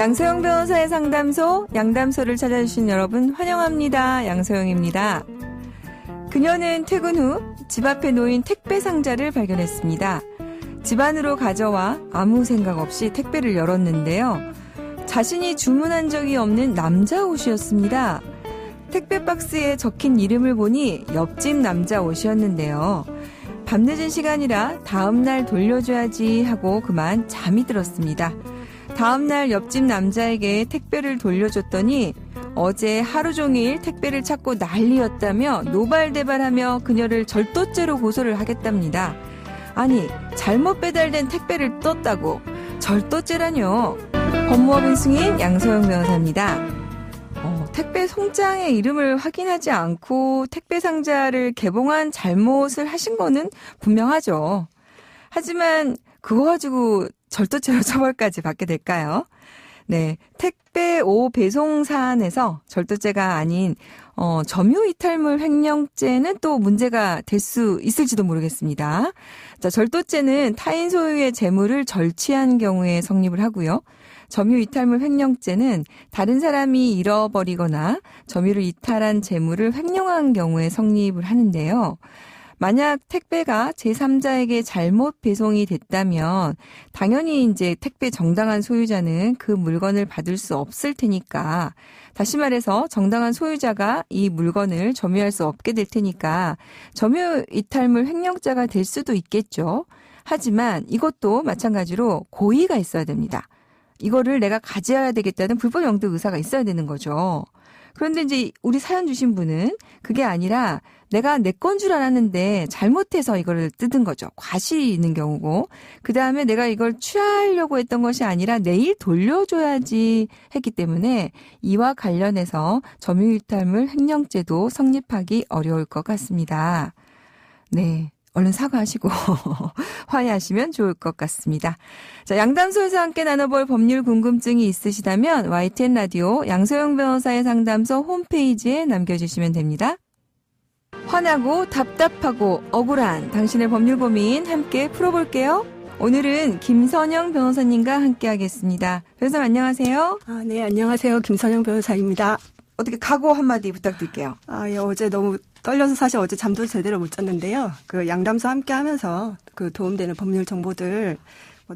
양소영 변호사의 상담소, 양담소를 찾아주신 여러분 환영합니다. 양소영입니다. 그녀는 퇴근 후 집 앞에 놓인 택배 상자를 발견했습니다. 집 안으로 가져와 아무 생각 없이 택배를 열었는데요. 자신이 주문한 적이 없는 남자 옷이었습니다. 택배 박스에 적힌 이름을 보니 옆집 남자 옷이었는데요. 밤늦은 시간이라 다음날 돌려줘야지 하고 그만 잠이 들었습니다. 다음날 옆집 남자에게 택배를 돌려줬더니 어제 하루 종일 택배를 찾고 난리였다며 노발대발하며 그녀를 절도죄로 고소를 하겠답니다. 아니, 잘못 배달된 택배를 떴다고 절도죄라뇨. 법무법인 승인 양소영 변호사입니다. 택배 송장의 이름을 확인하지 않고 택배 상자를 개봉한 잘못을 하신 거는 분명하죠. 하지만 그거 가지고 절도죄로 처벌까지 받게 될까요? 네, 택배 배송 사안에서 절도죄가 아닌 점유이탈물 횡령죄는 또 문제가 될 수 있을지도 모르겠습니다. 자, 절도죄는 타인 소유의 재물을 절취한 경우에 성립을 하고요. 점유이탈물 횡령죄는 다른 사람이 잃어버리거나 점유를 이탈한 재물을 횡령한 경우에 성립을 하는데요. 만약 택배가 제3자에게 잘못 배송이 됐다면 당연히 이제 택배 정당한 소유자는 그 물건을 받을 수 없을 테니까, 다시 말해서 정당한 소유자가 이 물건을 점유할 수 없게 될 테니까 점유이탈물 횡령자가 될 수도 있겠죠. 하지만 이것도 마찬가지로 고의가 있어야 됩니다. 이거를 내가 가져야 되겠다는 불법 영도 의사가 있어야 되는 거죠. 그런데 이제 우리 사연 주신 분은 그게 아니라 내가 내 건 줄 알았는데 잘못해서 이거를 뜯은 거죠. 과실이 있는 경우고, 그 다음에 내가 이걸 취하려고 했던 것이 아니라 내일 돌려줘야지 했기 때문에 이와 관련해서 점유이탈물 횡령죄도 성립하기 어려울 것 같습니다. 네. 얼른 사과하시고 화해하시면 좋을 것 같습니다. 자, 양담소에서 함께 나눠볼 법률 궁금증이 있으시다면 YTN 라디오 양소영 변호사의 상담소 홈페이지에 남겨주시면 됩니다. 화나고 답답하고 억울한 당신의 법률 고민 함께 풀어볼게요. 오늘은 김선영 변호사님과 함께 하겠습니다. 변호사님 안녕하세요. 네, 안녕하세요. 김선영 변호사입니다. 어떻게 각오 한마디 부탁드릴게요. 예, 어제 너무 떨려서 사실 어제 잠도 제대로 못 잤는데요. 그 양담소 함께 하면서 그 도움되는 법률 정보들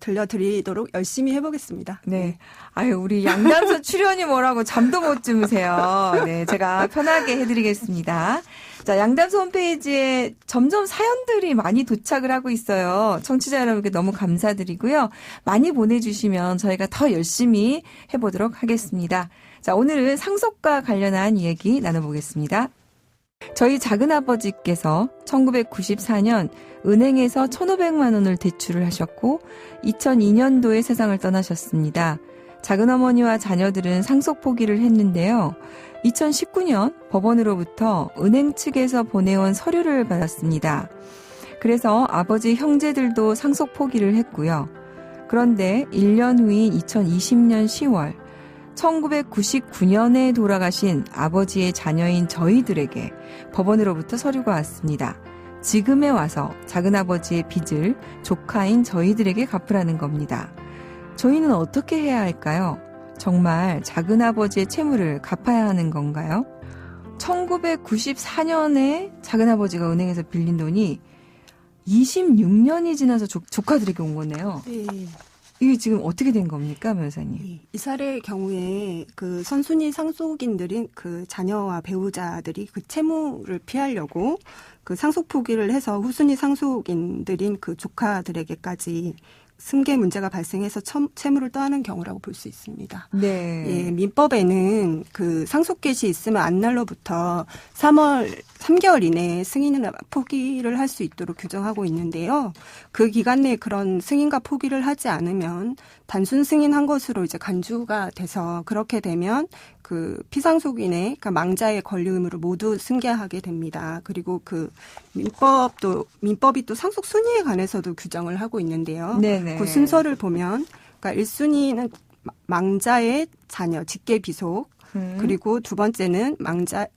들려드리도록 열심히 해보겠습니다. 네. 아유, 우리 양담소 출연이 뭐라고 잠도 못 주무세요. 네, 제가 편하게 해드리겠습니다. 자, 양담소 홈페이지에 점점 사연들이 많이 도착을 하고 있어요. 청취자 여러분께 너무 감사드리고요. 많이 보내주시면 저희가 더 열심히 해보도록 하겠습니다. 자, 오늘은 상속과 관련한 이야기 나눠보겠습니다. 저희 작은아버지께서 1994년 은행에서 1,500만 원을 대출을 하셨고 2002년도에 세상을 떠나셨습니다. 작은어머니와 자녀들은 상속 포기를 했는데요. 2019년 법원으로부터 은행 측에서 보내온 서류를 받았습니다. 그래서 아버지 형제들도 상속 포기를 했고요. 그런데 1년 후인 2020년 10월 1999년에 돌아가신 아버지의 자녀인 저희들에게 법원으로부터 서류가 왔습니다. 지금에 와서 작은아버지의 빚을 조카인 저희들에게 갚으라는 겁니다. 저희는 어떻게 해야 할까요? 정말 작은아버지의 채무를 갚아야 하는 건가요? 1994년에 작은아버지가 은행에서 빌린 돈이 26년이 지나서 조카들에게 온 거네요. 네. 이게 지금 어떻게 된 겁니까, 변호사님? 이 사례의 경우에 그 선순위 상속인들인 그 자녀와 배우자들이 그 채무를 피하려고 그 상속 포기를 해서 후순위 상속인들인 그 조카들에게까지 승계 문제가 발생해서 채무를 떠안은 경우라고 볼 수 있습니다. 네. 예, 민법에는 그 상속 개시 있으면 안날로부터 3개월 이내에 승인을 포기를 할 수 있도록 규정하고 있는데요. 그 기간 내에 그런 승인과 포기를 하지 않으면 단순 승인한 것으로 이제 간주가 돼서 그렇게 되면 그 피상속인의 그러니까 망자의 권리 의무를 모두 승계하게 됩니다. 그리고 그 민법이 또 상속 순위에 관해서도 규정을 하고 있는데요. 네네. 그 순서를 보면 그러니까 1순위는 망자의 자녀, 직계 비속, 그리고 두 번째는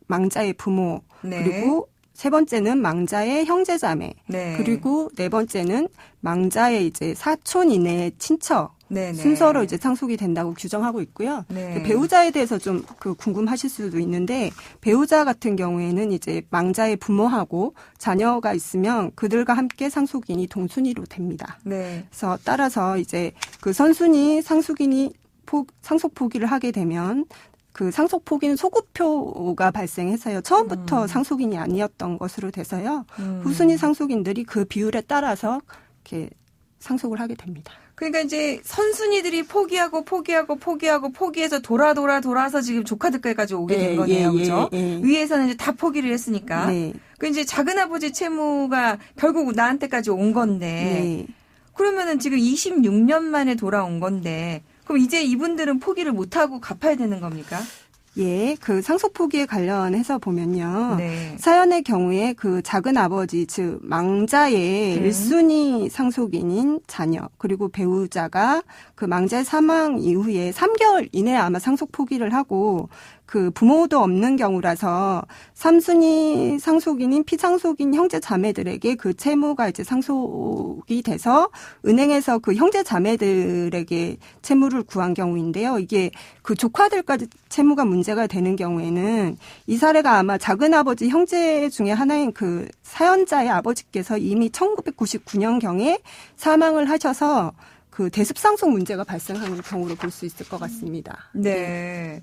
망자의 부모, 네. 그리고 세 번째는 망자의 형제자매, 네. 그리고 네 번째는 망자의 이제 사촌 이내의 친척, 네네. 순서로 이제 상속이 된다고 규정하고 있고요. 네. 배우자에 대해서 좀 궁금하실 수도 있는데 배우자 같은 경우에는 이제 망자의 부모하고 자녀가 있으면 그들과 함께 상속인이 동순위로 됩니다. 네. 그래서 따라서 이제 그 선순위 상속인이 상속 포기를 하게 되면 그 상속 포기는 소급표가 발생해서요. 처음부터 상속인이 아니었던 것으로 돼서요. 후순위 상속인들이 그 비율에 따라서 이렇게 상속을 하게 됩니다. 그러니까 이제 선순위들이 포기해서 돌아서 지금 조카들까지 오게 된 거네요. 그죠? 위에서는 이제 다 포기를 했으니까. 네. 그 이제 작은아버지 채무가 결국 나한테까지 온 건데. 네. 그러면은 지금 26년 만에 돌아온 건데. 그럼 이제 이분들은 포기를 못하고 갚아야 되는 겁니까? 예, 그 상속 포기에 관련해서 보면요. 네. 사연의 경우에 그 작은 아버지, 즉 망자의 1순위 상속인인 자녀 그리고 배우자가 그 망자의 사망 이후에 3개월 이내에 아마 상속 포기를 하고 그 부모도 없는 경우라서 3순위 상속인인 피상속인 형제 자매들에게 그 채무가 이제 상속이 돼서 은행에서 그 형제 자매들에게 채무를 구한 경우인데요. 이게 그 조카들까지 채무가 문제가 되는 경우에는 이 사례가 아마 작은아버지 형제 중에 하나인 그 사연자의 아버지께서 이미 1999년경에 사망을 하셔서 그 대습상속 문제가 발생한 경우로 볼 수 있을 것 같습니다. 네.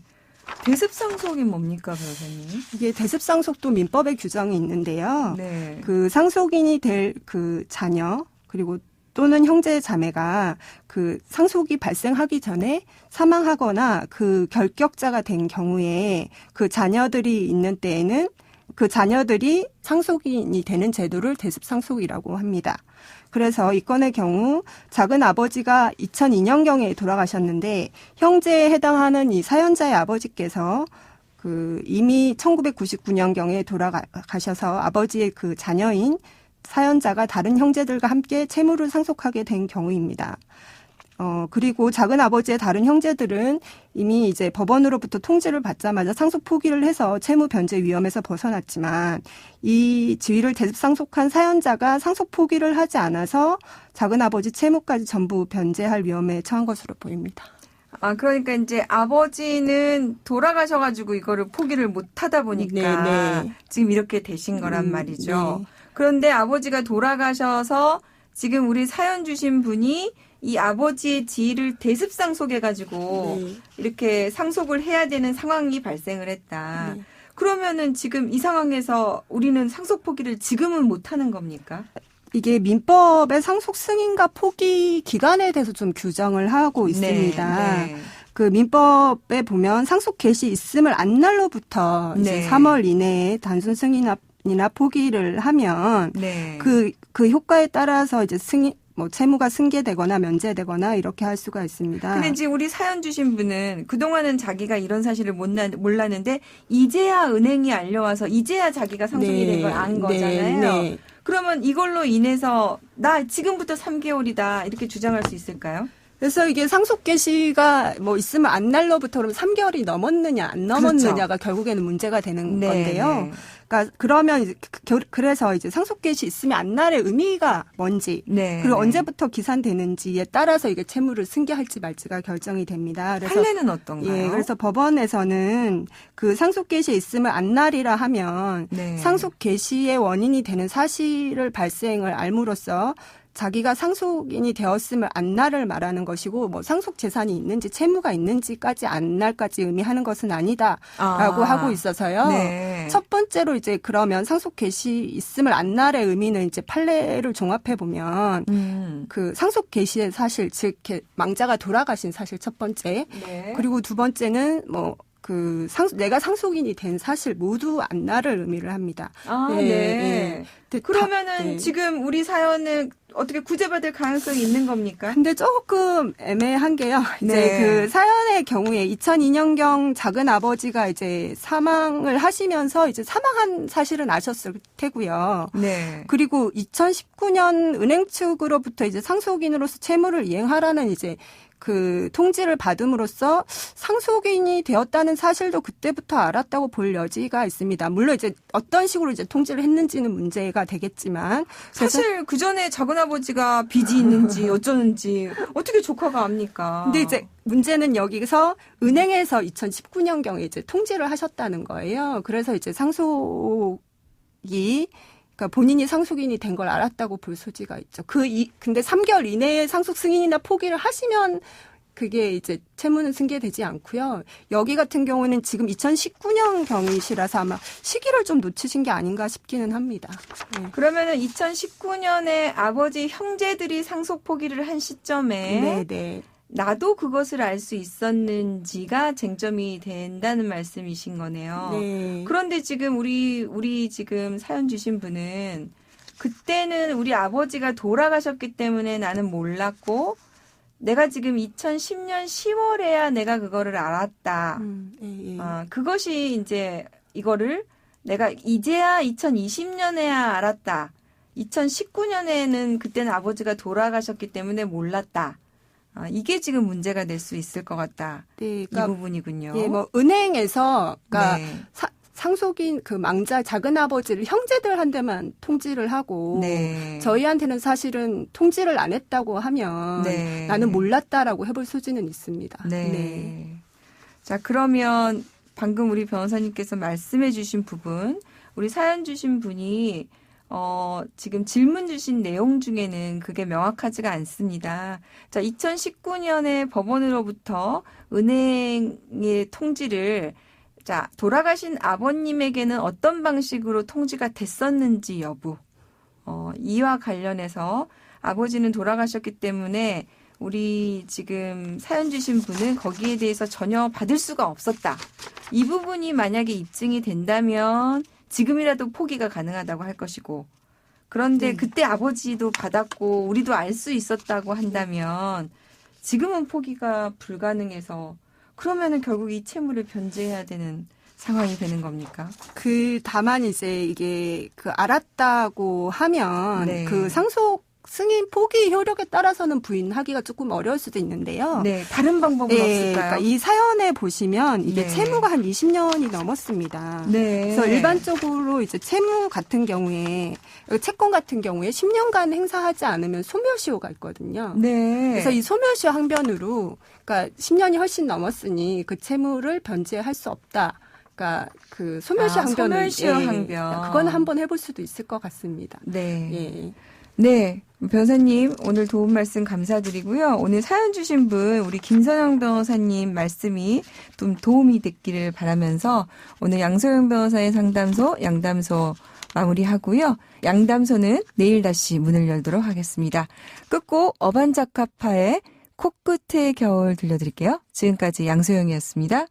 대습상속이 뭡니까, 변호사님? 이게 대습상속도 민법에 규정이 있는데요. 네. 그 상속인이 될 그 자녀 그리고 또는 형제 자매가 그 상속이 발생하기 전에 사망하거나 그 결격자가 된 경우에 그 자녀들이 있는 때에는 그 자녀들이 상속인이 되는 제도를 대습상속이라고 합니다. 그래서 이 건의 경우 작은 아버지가 2002년경에 돌아가셨는데 형제에 해당하는 이 사연자의 아버지께서 그 이미 1999년경에 돌아가셔서 아버지의 그 자녀인 사연자가 다른 형제들과 함께 채무를 상속하게 된 경우입니다. 그리고 작은 아버지의 다른 형제들은 이미 이제 법원으로부터 통지를 받자마자 상속 포기를 해서 채무 변제 위험에서 벗어났지만 이 지위를 대습상속한 사연자가 상속 포기를 하지 않아서 작은 아버지 채무까지 전부 변제할 위험에 처한 것으로 보입니다. 아, 그러니까 이제 아버지는 돌아가셔가지고 이거를 포기를 못 하다 보니까 지금 이렇게 되신 거란 말이죠. 네. 그런데 아버지가 돌아가셔서 지금 우리 사연 주신 분이 이 아버지의 지위를 대습상속해가지고 이렇게 상속을 해야 되는 상황이 발생을 했다. 그러면은 지금 이 상황에서 우리는 상속 포기를 지금은 못 하는 겁니까? 이게 민법의 상속 승인과 포기 기간에 대해서 좀 규정을 하고 있습니다. 네. 그 민법에 보면 상속 개시 있음을 안 날로부터 이제 3월 이내에 단순 승인이나 포기를 하면 그 효과에 따라서 이제 채무가 승계되거나 면제되거나 이렇게 할 수가 있습니다. 근데 지금 우리 사연 주신 분은 그동안은 자기가 이런 사실을 몰랐는데 이제야 은행이 알려와서 이제야 자기가 상속이 된 걸 안 거잖아요. 그러면 이걸로 인해서 나 지금부터 3개월이다 이렇게 주장할 수 있을까요? 그래서 이게 상속 개시가 있으면 안 날로부터 그러면 3개월이 넘었느냐 안 넘었느냐가 그렇죠. 결국에는 문제가 되는 건데요. 그러니까 그러면 그래서 이제 상속 개시 있으면 안 날의 의미가 뭔지 그리고 언제부터 기산되는지에 따라서 이게 채무를 승계할지 말지가 결정이 됩니다. 그래서 판례는 어떤가요? 예, 그래서 법원에서는 그 상속 개시에 있으면 안 날이라 하면 상속 개시의 원인이 되는 사실을 발생을 알므로써 자기가 상속인이 되었음을 안 날을 말하는 것이고 상속 재산이 있는지 채무가 있는지까지 안 날까지 의미하는 것은 아니다라고 하고 있어서요. 첫 번째로 이제 그러면 상속 개시 있음을 안 날의 의미는 이제 판례를 종합해 보면 그 상속 개시의 사실 즉 망자가 돌아가신 사실 첫 번째 그리고 두 번째는 내가 상속인이 된 사실 모두 안 날을 의미를 합니다. 그러면은 지금 우리 사연은 어떻게 구제받을 가능성이 있는 겁니까? 근데 조금 애매한 게요. 이제 그 사연의 경우에 2002년경 작은 아버지가 이제 사망을 하시면서 이제 사망한 사실은 아셨을 테고요. 그리고 2019년 은행 측으로부터 이제 상속인으로서 채무를 이행하라는 이제 그 통지를 받음으로써 상속인이 되었다는 사실도 그때부터 알았다고 볼 여지가 있습니다. 물론 이제 어떤 식으로 이제 통지를 했는지는 문제가 되겠지만 사실 그 전에 작은아버지가 빚이 있는지 어쩌는지 어떻게 조카가 압니까? 근데 이제 문제는 여기서 은행에서 2019년경에 이제 통지를 하셨다는 거예요. 그래서 이제 상속이 그러니까 본인이 상속인이 된 걸 알았다고 볼 소지가 있죠. 근데 3개월 이내에 상속 승인이나 포기를 하시면 그게 이제 채무는 승계되지 않고요. 여기 같은 경우는 지금 2019년 경이시라서 아마 시기를 좀 놓치신 게 아닌가 싶기는 합니다. 네. 그러면은 2019년에 아버지 형제들이 상속 포기를 한 시점에 네. 나도 그것을 알 수 있었는지가 쟁점이 된다는 말씀이신 거네요. 네. 그런데 지금 우리 지금 사연 주신 분은 그때는 우리 아버지가 돌아가셨기 때문에 나는 몰랐고 내가 지금 2010년 10월에야 내가 그거를 알았다. 그것이 이제 이거를 내가 이제야 2020년에야 알았다. 2019년에는 그때는 아버지가 돌아가셨기 때문에 몰랐다. 이게 지금 문제가 될 수 있을 것 같다. 네, 그러니까, 이 부분이군요. 예, 뭐 은행에서 그러니까 네. 상속인 그 망자 작은 아버지를 형제들한테만 통지를 하고 네. 저희한테는 사실은 통지를 안 했다고 하면 네. 나는 몰랐다라고 해볼 소지는 있습니다. 네. 자, 그러면 방금 우리 변호사님께서 말씀해 주신 부분, 우리 사연 주신 분이 지금 질문 주신 내용 중에는 그게 명확하지가 않습니다. 자, 2019년에 법원으로부터 은행의 통지를 자, 돌아가신 아버님에게는 어떤 방식으로 통지가 됐었는지 여부. 이와 관련해서 아버지는 돌아가셨기 때문에 우리 지금 사연 주신 분은 거기에 대해서 전혀 받을 수가 없었다. 이 부분이 만약에 입증이 된다면 지금이라도 포기가 가능하다고 할 것이고 그런데 그때 아버지도 받았고 우리도 알 수 있었다고 한다면 지금은 포기가 불가능해서 그러면은 결국 이 채무를 변제해야 되는 상황이 되는 겁니까? 다만 이제 이게 알았다고 하면 네. 그 상속 승인 포기 효력에 따라서는 부인하기가 조금 어려울 수도 있는데요. 네, 다른 방법은 없을까요? 그러니까 이 사연에 보시면 이게 네. 채무가 한 20년이 넘었습니다. 네. 그래서 일반적으로 이제 채무 같은 경우에 채권 같은 경우에 10년간 행사하지 않으면 소멸시효가 있거든요. 네. 그래서 이 소멸시효 항변으로 그러니까 10년이 훨씬 넘었으니 그 채무를 변제할 수 없다. 그러니까 그 소멸시효 항변은 소멸시효 항변. 그건 한번 해볼 수도 있을 것 같습니다. 네. 예. 네. 변호사님, 오늘 도움 말씀 감사드리고요. 오늘 사연 주신 분, 우리 김선영 변호사님 말씀이 좀 도움이 됐기를 바라면서 오늘 양소영 변호사의 상담소, 양담소 마무리하고요. 양담소는 내일 다시 문을 열도록 하겠습니다. 끝곡 어반자카파의 코끝의 겨울 들려드릴게요. 지금까지 양소영이었습니다.